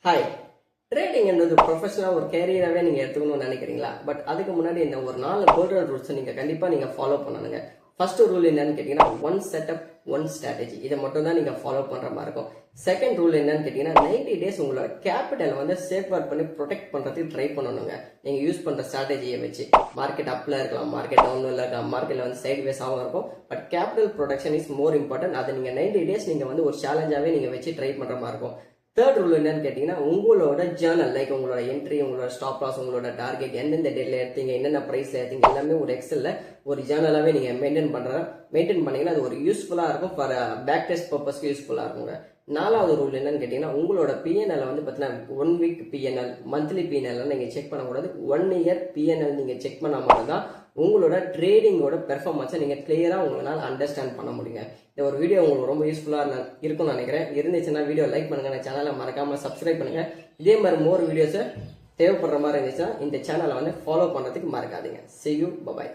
Hi. Trading என்றது ப்ரொஃபஷனலாக ஒரு கேரியராகவே நீங்கள் எடுத்துக்கணும்னு நினைக்கிறீங்களா? பட் அதுக்கு முன்னாடி இந்த ஒரு 4 கோல்டன் ரூல்ஸை நீங்கள் கண்டிப்பாக ஃபாலோ பண்ணணுங்க. ஃபர்ஸ்ட் ரூல் என்னன்னு கேட்டிங்கன்னா, ஒன் செட்டப் ஒன் ஸ்ட்ராட்டஜி. இதை மட்டும் தான் நீங்கள் ஃபாலோ பண்ணுற மாதிரி இருக்கும். செகண்ட் ரூல் என்னன்னு கேட்டிங்கன்னா, 90 டேஸ் உங்களோட கேபிட்டல் சேஃப்கார்ட் பண்ணி ப்ரொடெக்ட் பண்ணுறதுக்கு ட்ரை பண்ணணுங்க. நீங்கள் யூஸ் பண்ணுற ஸ்ட்ராட்டஜியை வச்சு மார்க்கெட் அப்பில் இருக்கலாம், மார்க்கெட் டவுனில் இருக்கலாம், மார்க்கெட்டில் சைட் வேஸாகவும் இருக்கும். But capital protection is more important. அதை நீங்கள் 90 டேஸ் நீங்கள் ஒரு சேலஞ்சாகவே நீங்கள் வச்சு ட்ரை பண்ணுற மாதிரி இருக்கும். தேர்ட் ரூல் என்னன்னு கேட்டீங்கன்னா, உங்களோட ஜேர்னல் லைக் உங்களோட என்ட்ரி, உங்களோட ஸ்டாப் லாஸ், உங்களோட டார்கெட் எந்தெந்த டேட்ல எடுத்தீங்க, என்னென்ன பிரைஸ்ல எடுத்தீங்க, எல்லாமே ஒரு எக்ஸல்ல ஒரு ஜேர்னலாவே நீங்க மெயின்டைன் பண்ணீங்கன்னா அது ஒரு யூஸ்ஃபுல்லா இருக்கும். ஃபார் பேக் டெஸ்ட் பர்பஸ்க்கு யூஸ்ஃபுல்லா இருக்குங்க. நாலாவது ரூல் என்னன்னு கேட்டீங்கன்னா, உங்களோட பிஎன்எல் பாத்தீங்கன்னா 1 வீக் பிஎன்எல், மந்த்லி பிஎன்எல் நீங்க செக் பண்ணக்கூடாது. 1 இயர் பிஎன்எல் நீங்க செக் பண்ண மட்டும்தான் உங்களோட ட்ரேடிங்கோட பெர்ஃபார்மன்ஸை நீங்க கிளியரா உங்களால் அண்டர்ஸ்டாண்ட் பண்ண முடியுங்க. இந்த ஒரு வீடியோ உங்களுக்கு ரொம்ப யூஸ்ஃபுல்லா இருக்கும்னு நினைக்கிறேன். இருந்துச்சுன்னா வீடியோ லைக் பண்ணுங்க, சேனலை மறக்காம சப்ஸ்கிரைப் பண்ணுங்க. இதே மாதிரி மோர் வீடியோஸை தேவைப்படுற மாதிரி இருந்துச்சுன்னா இந்த சேனலை ஃபாலோ பண்றதுக்கு மறக்காதீங்க. See you, bye bye.